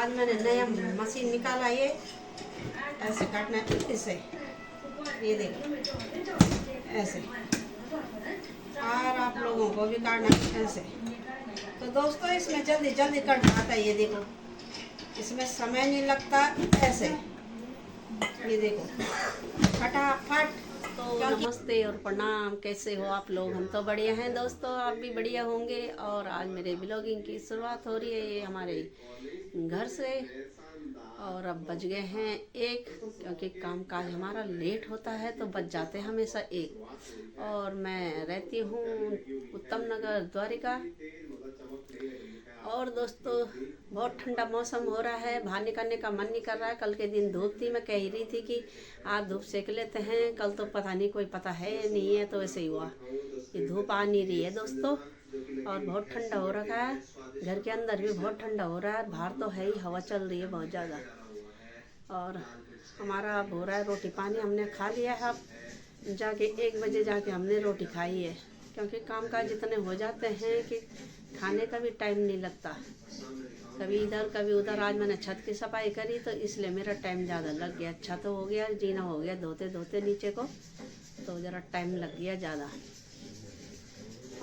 आज मैंने नया मशीन निकाला, ये ऐसे काटना है इससे, ये देखो ऐसे, और आप लोगों को भी काटना है ऐसे। तो दोस्तों इसमें जल्दी जल्दी कट जाता है, ये देखो इसमें समय नहीं लगता ऐसे, ये देखो फटाफट। तो नमस्ते और प्रणाम, कैसे हो आप लोग? हम तो बढ़िया हैं दोस्तों, आप भी बढ़िया होंगे। और आज मेरे ब्लॉगिंग की शुरुआत हो रही है ये हमारे घर से, और अब बज गए हैं 1, क्योंकि काम काज हमारा लेट होता है तो बज जाते हैं हमेशा 1। और मैं रहती हूँ उत्तम नगर द्वारिका। और दोस्तों बहुत ठंडा मौसम हो रहा है, बाहर निकलने का मन नहीं कर रहा है। कल के दिन धूप थी, मैं कह रही थी कि आज धूप सेक लेते हैं, कल तो पता नहीं, कोई पता है नहीं है, तो ऐसे ही हुआ, ये धूप आ नहीं रही है दोस्तों। और बहुत ठंडा हो रखा है, घर के अंदर भी बहुत ठंडा हो रहा है, बाहर तो है ही, हवा चल रही है बहुत ज़्यादा। और हमारा अब हो रहा है रोटी पानी, हमने खा लिया है। अब जाके 1 बजे जाके हमने रोटी खाई है, क्योंकि काम काज इतने हो जाते हैं कि खाने का भी टाइम नहीं लगता, कभी इधर कभी उधर। आज मैंने छत की सफाई करी तो इसलिए मेरा टाइम ज़्यादा लग गया, छत हो गया, जीना हो गया धोते धोते नीचे को, तो ज़रा टाइम लग गया ज़्यादा।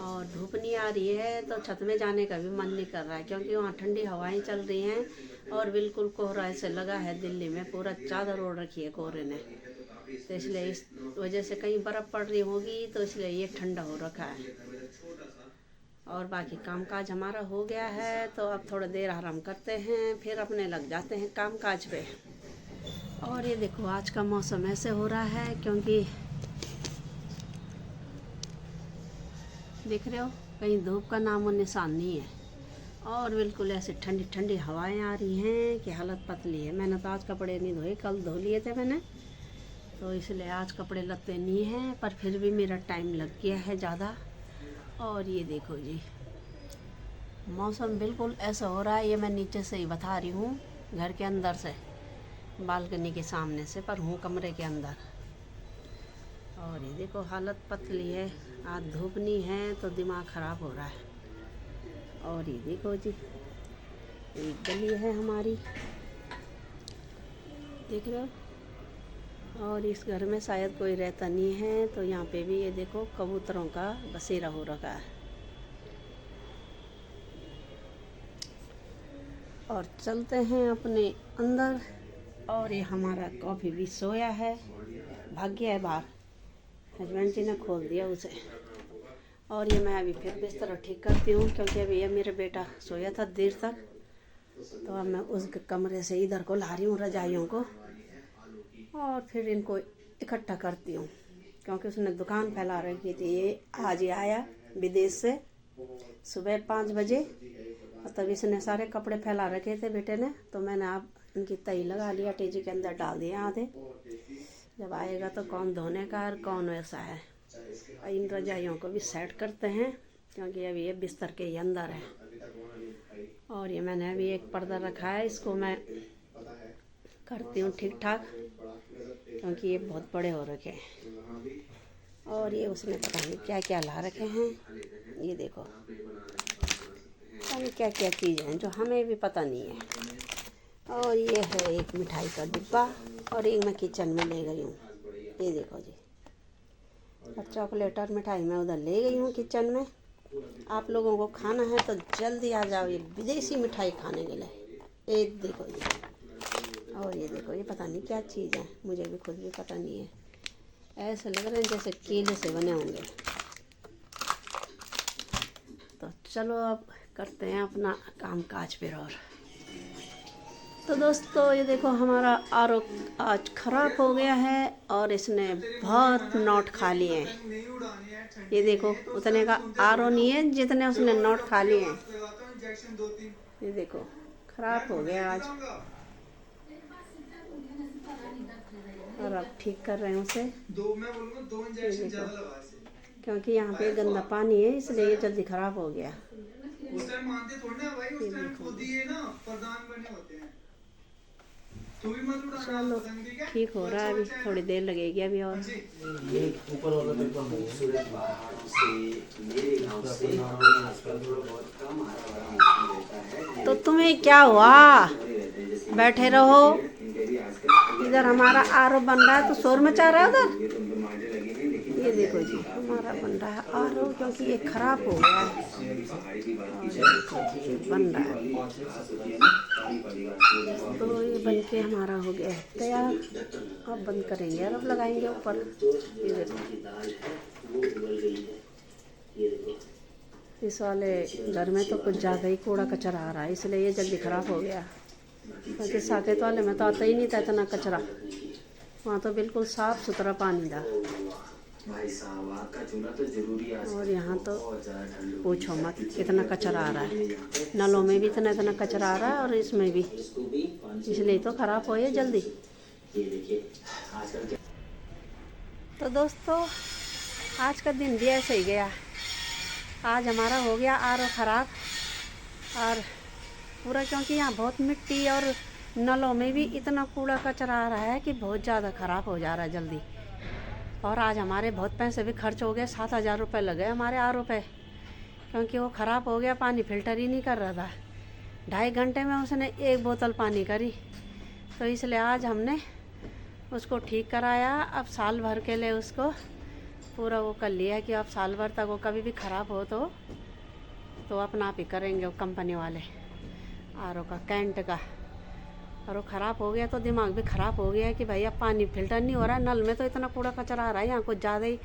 और धूप नहीं आ रही है तो छत में जाने का भी मन नहीं कर रहा है, क्योंकि वहाँ ठंडी हवाएं चल रही हैं और बिल्कुल कोहरा ऐसे लगा है। दिल्ली में पूरा चादर ओढ़ रखी है कोहरे ने, तो इसलिए इस वजह से कहीं बर्फ़ पड़ रही होगी, तो इसलिए ये ठंडा हो रखा है। और बाकी कामकाज हमारा हो गया है, तो अब थोड़ा देर आराम करते हैं, फिर अपने लग जाते हैं कामकाज पे। और ये देखो आज का मौसम ऐसे हो रहा है, क्योंकि देख रहे हो कहीं धूप का नामो निशान नहीं है, और बिल्कुल ऐसे ठंडी ठंडी हवाएं आ रही हैं कि हालत पतली है। मैंने तो आज कपड़े नहीं धोए, कल धो लिए थे मैंने, तो इसलिए आज कपड़े लगते नहीं हैं, पर फिर भी मेरा टाइम लग गया है ज़्यादा। और ये देखो जी मौसम बिल्कुल ऐसा हो रहा है, ये मैं नीचे से ही बता रही हूँ, घर के अंदर से, बालकनी के सामने से, पर हूँ कमरे के अंदर। और ये देखो हालत पतली है, आज धूप नहीं है तो दिमाग ख़राब हो रहा है। और ये देखो जी एक गली है हमारी, देख रहे हो, और इस घर में शायद कोई रहता नहीं है, तो यहाँ पे भी ये देखो कबूतरों का बसेरा हो रखा है। और चलते हैं अपने अंदर। और ये हमारा कॉफ़ी भी सोया है, भाग गया है बाहर, हस्बैंड जी ने खोल दिया उसे। और ये मैं अभी फिर बिस्तर ठीक करती हूँ, क्योंकि अभी ये मेरा बेटा सोया था देर तक, तो अब मैं उस कमरे से इधर को ला रही हूँ रजाइयों को, और फिर इनको इकट्ठा करती हूँ, क्योंकि उसने दुकान फैला रखी थी। ये आज ही आया विदेश से सुबह 5 बजे, तब इसने सारे कपड़े फैला रखे थे बेटे ने, तो मैंने अब इनकी तई लगा लिया, टीजी के अंदर डाल दिया आधे। जब आएगा तो कौन धोने का और कौन वैसा है। और इन रजाइयों को भी सेट करते हैं, क्योंकि अभी ये बिस्तर के ही अंदर है। और ये मैंने अभी एक पर्दा रखा है, इसको मैं करती हूँ ठीक ठाक, क्योंकि ये बहुत बड़े हो रखे हैं। और ये उसने पता नहीं क्या क्या ला रखे हैं, ये देखो अभी क्या क्या चीज़ें हैं जो हमें भी पता नहीं है। और ये है एक मिठाई का डिब्बा, और एक मैं किचन में ले गई हूँ, ये देखो जी, और चॉकलेट और मिठाई मैं उधर ले गई हूँ किचन में। आप लोगों को खाना है तो जल्दी आ जाओ ये विदेशी मिठाई खाने के लिए। एक देखो जी, और ये देखो, ये पता नहीं क्या चीज़ है, मुझे भी खुद भी पता नहीं है, ऐसे लग रहे हैं जैसे केले से बने होंगे। तो चलो अब करते हैं अपना काम काज पर। और तो दोस्तों ये देखो हमारा आरओ आज ख़राब हो गया है, और इसने बहुत नोट खा लिए हैं। ये देखो उतने का आरओ नहीं है जितने उसने नोट खा लिए हैं। ये देखो ख़राब हो गया आज, और अब ठीक कर रहे हैं उसे। ये देखो क्योंकि यहाँ पे गंदा पानी है, इसलिए ये जल्दी ख़राब हो गया। उस टाइम मानते थोड़ी ना भाई, उस टाइम खुद ही ये ना प्रधान बने होते हैं। तू भी मत उड़ाना चलो पतंग, ठीक है? ठीक हो रहा है, अभी थोड़ी देर लगेगी अभी। और ये ऊपर वाला पेपर खूबसूरत पहाड़ों से मेरे गांव से आजकल थोड़ा बहुत कम हरा भरा मौसम रहता है। तो तुम्हें क्या हुआ? बैठे रहो। इधर हमारा आरओ बन रहा है तो शोर मचा रहा है उधर। ये देखो जी हमारा बन रहा है आरओ, क्योंकि ये खराब हो गया है। और ये देखो जी ये बन रहा है, तो ये बन के हमारा हो गया है तैयार। अब बंद करेंगे और अब लगाएंगे ऊपर। ये देखो इस वाले घर में तो कुछ ज़्यादा ही कूड़ा कचरा आ रहा है, इसलिए ये जल्दी ख़राब हो गया। क्योंकि साकेत वाले में तो आता ही नहीं था इतना कचरा, वहाँ तो बिल्कुल साफ़ सुथरा पानी था। और यहाँ तो पूछो मत कितना कचरा आ रहा है, नलों में भी इतना कचरा आ रहा है और इसमें भी, इसलिए तो ख़राब हो ये जल्दी। तो दोस्तों आज का दिन भी ऐसे ही गया। आज हमारा हो गया आरओ ख़राब और पूरा, क्योंकि यहाँ बहुत मिट्टी और नलों में भी इतना कूड़ा कचरा आ रहा है कि बहुत ज़्यादा ख़राब हो जा रहा है जल्दी। और आज हमारे बहुत पैसे भी खर्च हो गए, 7,000 रुपये लगे हमारे आरओ पे, क्योंकि वो ख़राब हो गया, पानी फिल्टर ही नहीं कर रहा था। 2.5 घंटे में उसने 1 बोतल पानी करी, तो इसलिए आज हमने उसको ठीक कराया। अब साल भर के लिए उसको पूरा वो कर लिया कि अब साल भर तक वो कभी भी ख़राब हो तो अपना आप ही करेंगे वो कंपनी वाले आरओ का, कैंट का। और वो ख़राब हो गया तो दिमाग भी ख़राब हो गया कि भाई अब पानी फिल्टर नहीं हो रहा है, नल में तो इतना कूड़ा कचरा आ रहा है यहाँ कुछ ज़्यादा ही।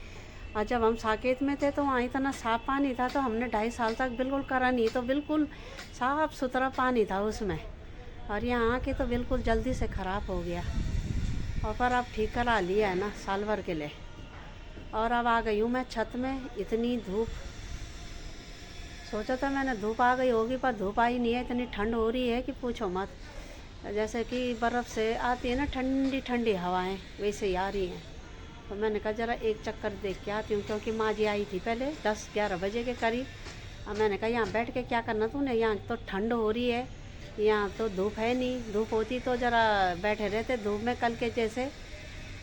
और जब हम साकेत में थे तो वहाँ इतना साफ़ पानी था, तो हमने 2.5 साल तक बिल्कुल करा नहीं, तो बिल्कुल साफ़ सुथरा पानी था उसमें। और यहाँ आके तो बिल्कुल जल्दी से ख़राब हो गया। और पर अब ठीक करा लिया है ना साल भर के लिए। और अब आ गई हूँ मैं छत में, इतनी धूप, सोचा था मैंने धूप आ गई होगी पर धूप आई नहीं है। इतनी ठंड हो रही है कि पूछो मत, जैसे कि बर्फ़ से आती है ना ठंडी ठंडी हवाएं, वैसे ही आ रही हैं। तो मैंने कहा ज़रा एक चक्कर देख के आती हूँ, क्योंकि माँ जी आई थी पहले 10-11 बजे के करीब। अब मैंने कहा यहाँ बैठ के क्या करना तूने, यहाँ तो ठंड हो रही है, यहाँ तो धूप है नहीं, धूप होती तो ज़रा बैठे रहते धूप में कल के जैसे।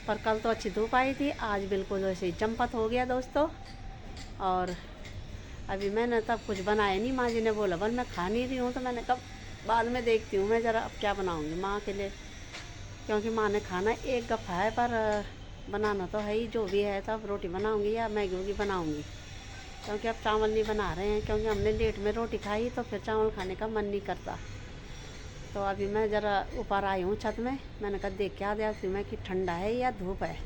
पर कल तो अच्छी धूप आई थी, आज बिल्कुल वैसे ही चंपत हो गया दोस्तों। और अभी मैंने तब कुछ बनाया नहीं, माँ जी ने बोला बल मैं खा नहीं रही हूँ, तो मैंने कब बाद में देखती हूँ मैं ज़रा अब क्या बनाऊँगी माँ के लिए, क्योंकि माँ ने खाना एक गप्पा है पर बनाना तो है ही, जो भी है। तब रोटी बनाऊँगी या मैगी वैगी बनाऊँगी, क्योंकि अब चावल नहीं बना रहे हैं, क्योंकि हमने लेट में रोटी खाई तो फिर चावल खाने का मन नहीं करता। तो अभी मैं ज़रा ऊपर आई हूँ छत में, मैंने कहा देख क्या देखती हूँ मैं कि ठंडा है या धूप है।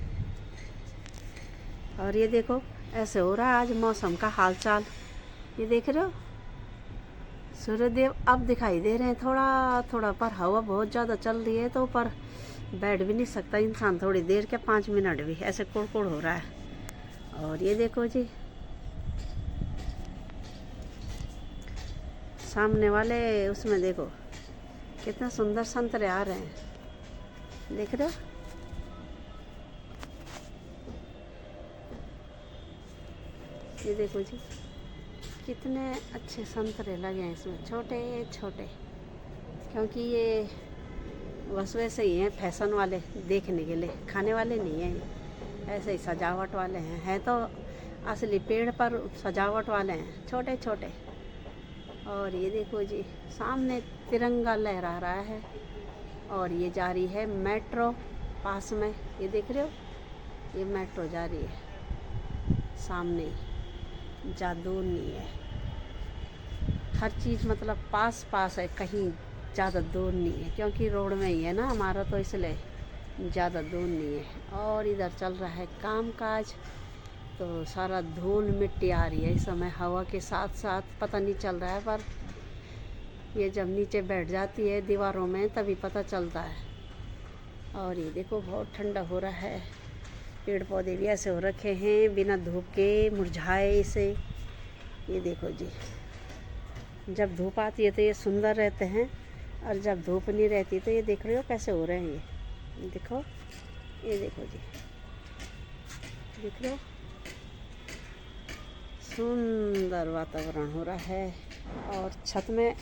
और ये देखो ऐसे हो रहा है आज मौसम का हाल चाल, ये देख रहे हो सूर्यदेव अब दिखाई दे रहे हैं थोड़ा थोड़ा, पर हवा बहुत ज़्यादा चल रही है तो ऊपर बैठ भी नहीं सकता इंसान थोड़ी देर, क्या 5 मिनट भी, ऐसे कुड़कुड़ हो रहा है। और ये देखो जी सामने वाले उसमें देखो कितना सुंदर संतरे आ रहे हैं, देख रहे हो। ये देखो जी कितने अच्छे संतरे लगे हैं इसमें, छोटे छोटे, क्योंकि ये बस वैसे ही हैं फैशन वाले, देखने के लिए, खाने वाले नहीं हैं, ऐसे ही सजावट वाले हैं। है तो असली पेड़ पर सजावट वाले हैं, छोटे छोटे। और ये देखो जी सामने तिरंगा लहरा रहा है, और ये जा रही है मेट्रो पास में, ये देख रहे हो, ये मेट्रो जा रही है सामने, ज़्यादा दूर नहीं है। हर चीज़ मतलब पास पास है, कहीं ज़्यादा दूर नहीं है, क्योंकि रोड में ही है ना हमारा, तो इसलिए ज़्यादा दूर नहीं है। और इधर चल रहा है काम काज, तो सारा धूल मिट्टी आ रही है इस समय हवा के साथ साथ, पता नहीं चल रहा है, पर ये जब नीचे बैठ जाती है दीवारों में तभी पता चलता है। और ये देखो बहुत ठंडा हो रहा है, पेड़ पौधे भी ऐसे हो रखे हैं बिना धूप के मुरझाए से। ये देखो जी जब धूप आती है तो ये सुंदर रहते हैं, और जब धूप नहीं रहती तो ये देख रहे हो कैसे हो रहे हैं, ये देखो, ये देखो जी, देख रहे हो सुंदर वातावरण हो रहा है। और छत में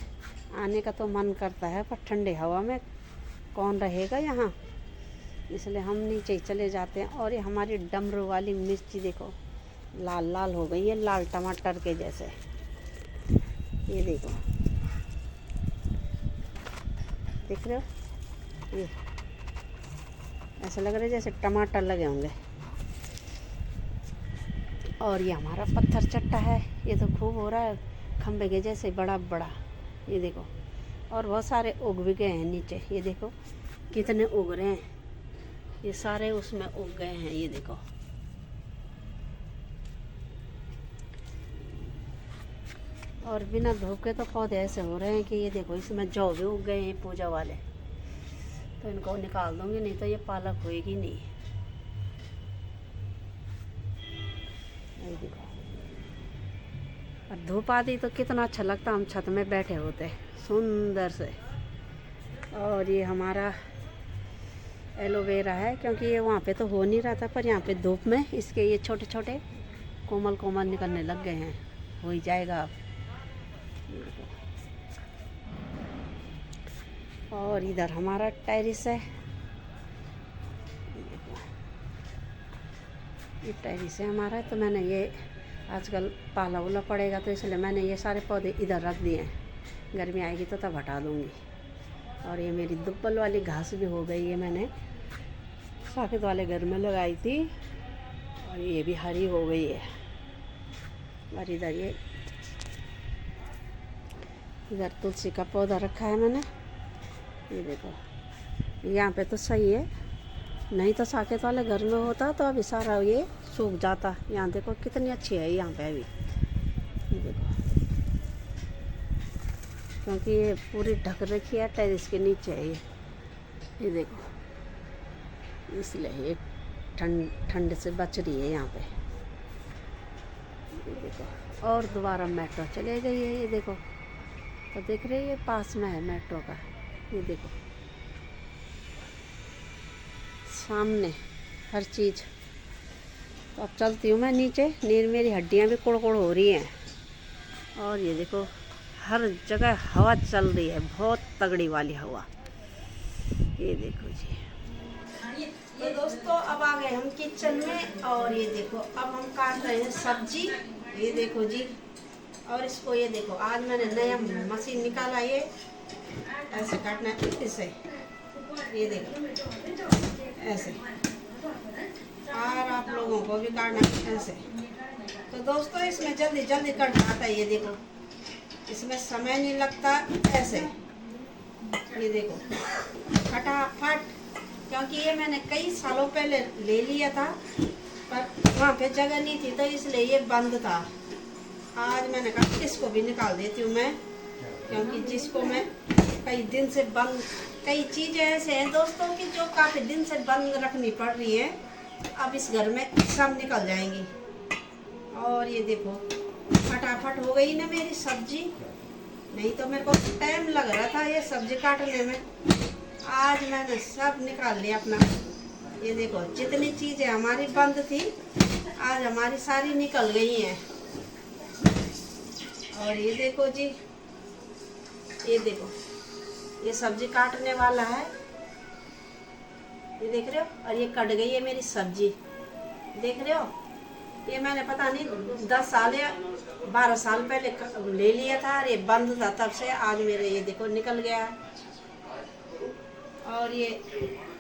आने का तो मन करता है, पर ठंडे हवा में कौन रहेगा यहाँ, इसलिए हम नीचे ही चले जाते हैं। और ये हमारी डमरू वाली मिर्ची देखो लाल लाल हो गई है, लाल टमाटर के जैसे, ये देखो, देख रहे हो ये ऐसा लग रहा है जैसे टमाटर लगे होंगे। और ये हमारा पत्थर चट्टा है, ये तो खूब हो रहा है खम्भे के जैसे बड़ा बड़ा, ये देखो। और बहुत सारे उग भी गए हैं नीचे, ये देखो कितने उग रहे हैं, ये सारे उसमें उग गए हैं, ये देखो। और बिना धूप के तो पौधे ऐसे हो रहे हैं कि ये देखो, इसमें जौ भी उग गए हैं पूजा वाले, तो इनको निकाल दूंगी, नहीं तो ये पालक होएगी नहीं। ये देखो, और धूप आती तो कितना अच्छा लगता, हम छत में बैठे होते सुंदर से। और ये हमारा एलोवेरा है, क्योंकि ये वहाँ पे तो हो नहीं रहा था, पर यहाँ पे धूप में इसके ये छोटे छोटे कोमल कोमल निकलने लग गए हैं, हो ही जाएगा अब। और इधर हमारा टेरेस है, ये टेरेस है हमारा। तो मैंने ये आजकल पाला उला पड़ेगा, तो इसलिए मैंने ये सारे पौधे इधर रख दिए हैं, गर्मी आएगी तो तब हटा दूँगी। और ये मेरी दुब्बल वाली घास भी हो गई है, मैंने साकेत वाले घर में लगाई थी, और ये भी हरी हो गई है। और इधर तुलसी का पौधा रखा है मैंने, ये देखो। यहाँ पे तो सही है, नहीं तो साकेत वाले घर में होता तो अभी सारा ये सूख जाता। यहाँ देखो कितनी अच्छी है यहाँ पे अभी, ये देखो, क्योंकि ये पूरी ढक रखी है, टेरेस के नीचे है ये देखो, इसलिए ये ठंड से बच रही है यहाँ पे, ये देखो। और दोबारा मेट्रो चले गई है, ये देखो, तो देख रहे हैं ये पास में है मेट्रो का, ये देखो सामने हर चीज़। तो अब चलती हूँ मैं नीचे, मेरी हड्डियाँ भी कुड़कुड़ हो रही हैं। और ये देखो हर जगह हवा चल रही है, बहुत तगड़ी वाली हवा, ये देखो जी। तो दोस्तों अब आ गए हम किचन में, और ये देखो अब हम काट रहे हैं सब्जी, ये देखो जी। और इसको ये देखो, आज मैंने नया मशीन निकाला, ये ऐसे काटना है इससे, ये देखो ऐसे, और आप लोगों को भी काटना है ऐसे। तो दोस्तों इसमें जल्दी जल्दी कट जाता है, ये देखो, इसमें समय नहीं लगता ऐसे, ये देखो फटाफट। क्योंकि ये मैंने कई सालों पहले ले लिया था, पर वहाँ पे जगह नहीं थी, तो इसलिए ये बंद था। आज मैंने कहा इसको भी निकाल देती हूँ मैं, क्योंकि जिसको मैं कई दिन से बंद, कई चीज़ें ऐसे हैं दोस्तों कि जो काफ़ी दिन से बंद रखनी पड़ रही है, अब इस घर में सब निकल जाएंगी। और ये देखो फटाफट हो गई ना मेरी सब्जी, नहीं तो मेरे को टाइम लग रहा था ये सब्जी काटने में। आज मैंने सब निकाल लिया अपना, ये देखो जितनी चीज़ें हमारी बंद थी आज हमारी सारी निकल गई हैं। और ये देखो जी, ये देखो ये सब्जी काटने वाला है, ये देख रहे हो, और ये कट गई है मेरी सब्जी, देख रहे हो। ये मैंने पता नहीं 10 साल या 12 साल पहले ले लिया था, और ये बंद था, तब से आज मेरे ये देखो निकल गया। और ये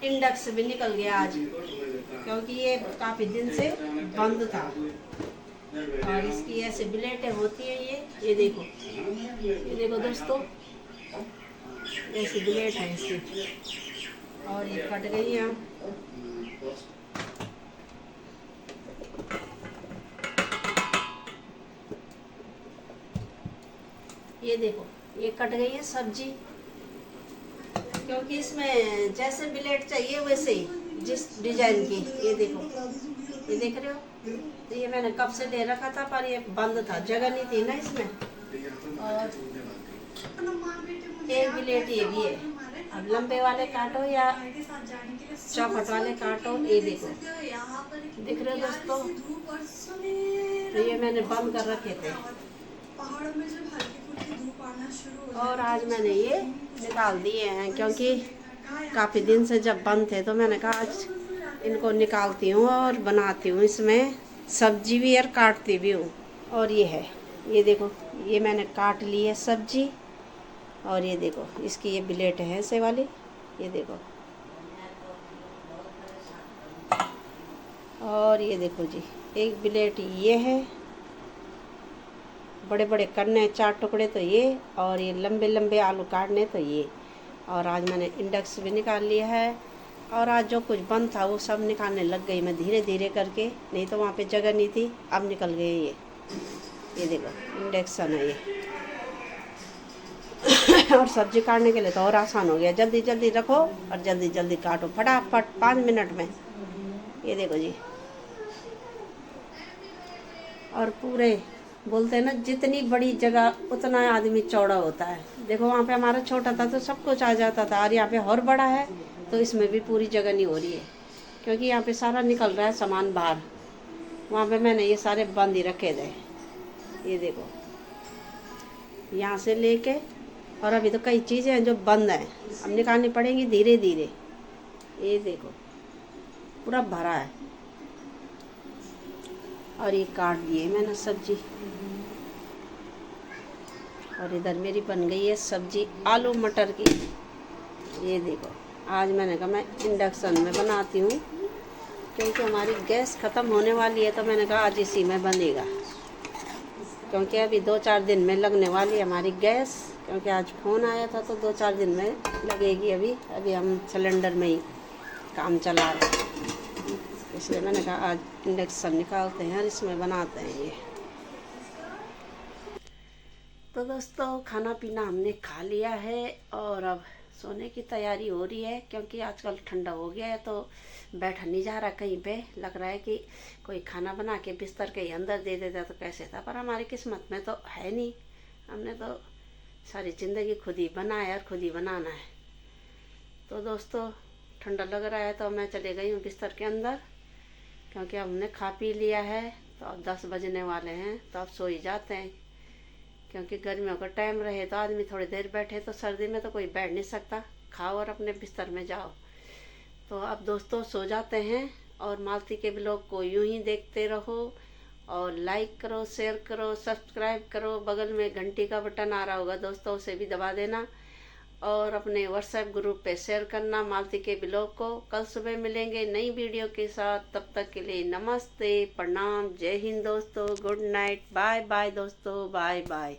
इंडेक्स भी निकल गया आज, क्योंकि ये काफ़ी दिन से बंद था। और इसकी ऐसे ब्लेटें होती है, ये देखो दोस्तों, ऐसी ब्लेट है इसकी, और ये कट गई है। ये देखो ये कट गई है सब्जी, क्योंकि इसमें जैसे ब्लेड चाहिए वैसे ही, जिस डिजाइन की, ये देखो, ये देख रहे हो। तो ये मैंने कब से ले रखा था, पर ये बंद था, जगह नहीं थी ना इसमें। और एक ब्लेड ये भी है, अब लंबे वाले काटो या चौखट वाले काटो, ये देखो, दिख रहे हो दोस्तों। तो ये मैंने बंद कर रखे थे, और आज मैंने ये निकाल दिए हैं, क्योंकि काफ़ी दिन से जब बंद थे तो मैंने कहा आज इनको निकालती हूँ और बनाती हूँ, इसमें सब्जी भी और काटती भी हूँ। और ये है, ये देखो, ये मैंने काट ली है सब्जी, और ये देखो इसकी ये ब्लेट है ऐसे वाली, ये देखो, और ये देखो जी, एक प्लेट ये है, बड़े बड़े करने 4 टुकड़े तो ये, और ये लंबे लंबे आलू काटने तो ये। और आज मैंने इंडेक्स भी निकाल लिया है, और आज जो कुछ बंद था वो सब निकालने लग गई मैं धीरे धीरे करके, नहीं तो वहाँ पे जगह नहीं थी, अब निकल गए ये देखो इंडक्शन है ये। और सब्जी काटने के लिए तो और आसान हो गया, जल्दी जल्दी रखो और जल्दी जल्दी काटो, फटाफट 5 मिनट में। ये देखो जी, और पूरे बोलते हैं ना, जितनी बड़ी जगह उतना आदमी चौड़ा होता है। देखो वहाँ पे हमारा छोटा था तो सब कुछ आ जाता था, और यहाँ पे और बड़ा है तो इसमें भी पूरी जगह नहीं हो रही है, क्योंकि यहाँ पे सारा निकल रहा है सामान बाहर। वहाँ पे मैंने ये सारे बंद ही रखे थे, ये देखो यहाँ से लेके, और अभी तो कई चीज़ें हैं जो बंद हैं, अब निकालनी पड़ेंगी धीरे धीरे। ये देखो पूरा भरा है, और ये काट दिए मैंने सब्जी, और इधर मेरी बन गई है सब्जी आलू मटर की। ये देखो, आज मैंने कहा मैं इंडक्शन में बनाती हूँ, क्योंकि हमारी गैस ख़त्म होने वाली है, तो मैंने कहा आज इसी में बनेगा, क्योंकि अभी 2-4 दिन में लगने वाली है हमारी गैस, क्योंकि आज फ़ोन आया था तो 2-4 दिन में लगेगी। अभी हम सिलेंडर में ही काम चला रहे हैं, इसलिए मैंने कहा आज इंडक्शन निकालते हैं और इसमें बनाते हैं ये। तो दोस्तों खाना पीना हमने खा लिया है, और अब सोने की तैयारी हो रही है, क्योंकि आजकल ठंडा हो गया है तो बैठा नहीं जा रहा कहीं पे। लग रहा है कि कोई खाना बना के बिस्तर के अंदर दे देता तो कैसे था, पर हमारी किस्मत में तो है नहीं। हमने तो सारी ज़िंदगी खुद ही बनाया और खुद ही बनाना है। तो दोस्तों ठंडा लग रहा है तो मैं चले गई हूँ बिस्तर के अंदर, क्योंकि हमने खा पी लिया है, तो अब 10 बजने वाले हैं, तो अब सो ही जाते हैं, क्योंकि गर्मियों का टाइम रहे तो आदमी थोड़ी देर बैठे, तो सर्दी में तो कोई बैठ नहीं सकता। खाओ और अपने बिस्तर में जाओ। तो अब दोस्तों सो जाते हैं, और मालती के ब्लॉग को यूं ही देखते रहो, और लाइक करो, शेयर करो, सब्सक्राइब करो। बगल में घंटी का बटन आ रहा होगा दोस्तों, उसे भी दबा देना, और अपने व्हाट्सएप ग्रुप पे शेयर करना मालती के ब्लॉग को। कल सुबह मिलेंगे नई वीडियो के साथ, तब तक के लिए नमस्ते, प्रणाम, जय हिंद दोस्तों, गुड नाइट, बाय बाय दोस्तों, बाय बाय।